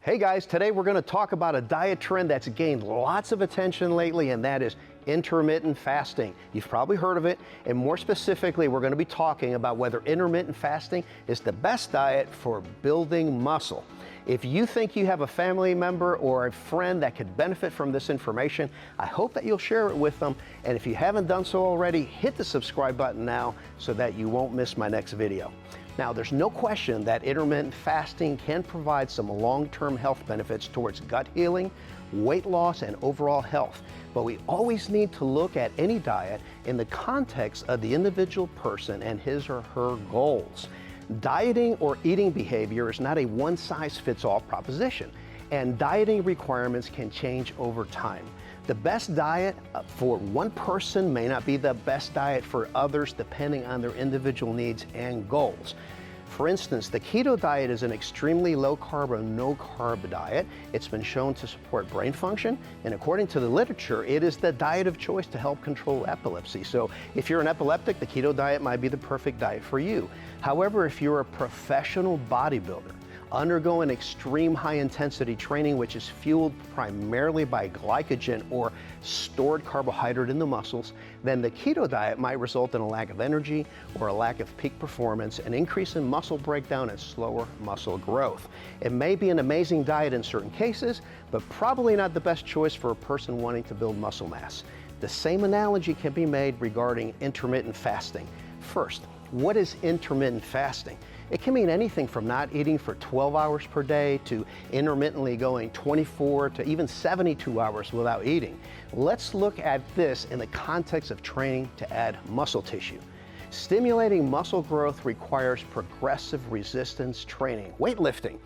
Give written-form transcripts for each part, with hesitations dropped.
Hey guys, today we're going to talk about a diet trend that's gained lots of attention lately, and that is intermittent fasting. You've probably heard of it, and more specifically, we're going to be talking about whether intermittent fasting is the best diet for building muscle. If you think you have a family member or a friend that could benefit from this information, I hope that you'll share it with them. And if you haven't done so already, hit the subscribe button now so that you won't miss my next video. Now, there's no question that intermittent fasting can provide some long-term health benefits towards gut healing, weight loss, and overall health. But we always need to look at any diet in the context of the individual person and his or her goals. Dieting or eating behavior is not a one-size-fits-all proposition, and dieting requirements can change over time. The best diet for one person may not be the best diet for others, depending on their individual needs and goals. For instance, the keto diet is an extremely low-carb or no-carb diet. It's been shown to support brain function, and according to the literature, it is the diet of choice to help control epilepsy. So if you're an epileptic, the keto diet might be the perfect diet for you. However, if you're a professional bodybuilder, undergoing extreme high-intensity training, which is fueled primarily by glycogen or stored carbohydrate in the muscles, then the keto diet might result in a lack of energy or a lack of peak performance, an increase in muscle breakdown, and slower muscle growth. It may be an amazing diet in certain cases, but probably not the best choice for a person wanting to build muscle mass. The same analogy can be made regarding intermittent fasting. First, what is intermittent fasting? It can mean anything from not eating for 12 hours per day to intermittently going 24 to even 72 hours without eating. Let's look at this in the context of training to add muscle tissue. Stimulating muscle growth requires progressive resistance training, weightlifting.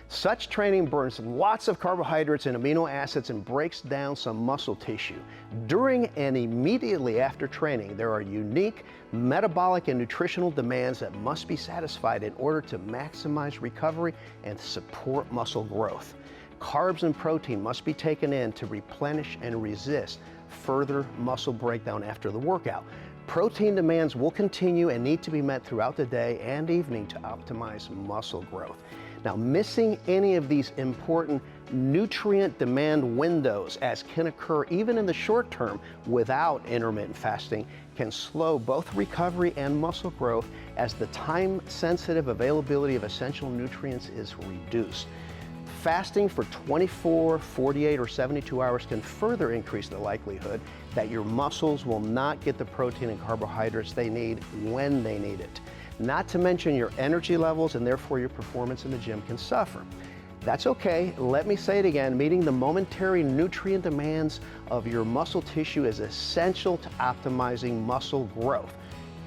Such training burns lots of carbohydrates and amino acids and breaks down some muscle tissue. During and immediately after training, there are unique metabolic and nutritional demands that must be satisfied in order to maximize recovery and support muscle growth. Carbs and protein must be taken in to replenish and resist further muscle breakdown after the workout. Protein demands will continue and need to be met throughout the day and evening to optimize muscle growth. Now, missing any of these important nutrient demand windows, as can occur even in the short term without intermittent fasting, can slow both recovery and muscle growth as the time-sensitive availability of essential nutrients is reduced. Fasting for 24, 48, or 72 hours can further increase the likelihood that your muscles will not get the protein and carbohydrates they need when they need it. Not to mention your energy levels, and therefore your performance in the gym can suffer. That's okay. Let me say it again. Meeting the momentary nutrient demands of your muscle tissue is essential to optimizing muscle growth.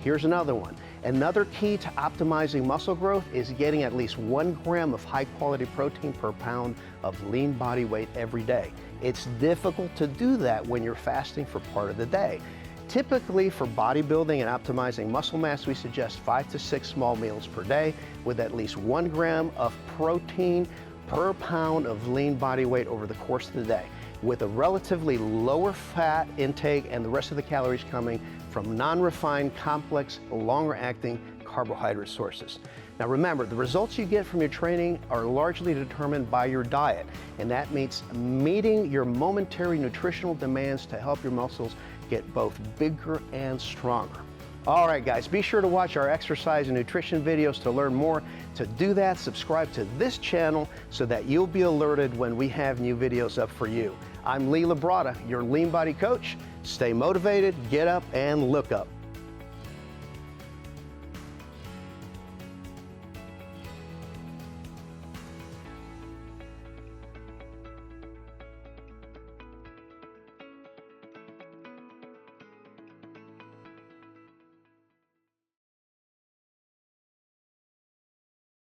Here's another one. Another key to optimizing muscle growth is getting at least 1 gram of high-quality protein per pound of lean body weight every day. It's difficult to do that when you're fasting for part of the day. Typically, for bodybuilding and optimizing muscle mass, we suggest 5 to 6 small meals per day with at least 1 gram of protein per pound of lean body weight over the course of the day, with a relatively lower fat intake and the rest of the calories coming from non-refined, complex, longer-acting carbohydrate sources. Now remember, the results you get from your training are largely determined by your diet, and that means meeting your momentary nutritional demands to help your muscles get both bigger and stronger. All right, guys, be sure to watch our exercise and nutrition videos to learn more. To do that, subscribe to this channel so that you'll be alerted when we have new videos up for you. I'm Lee Labrada, your lean body coach. Stay motivated, get up, and look up.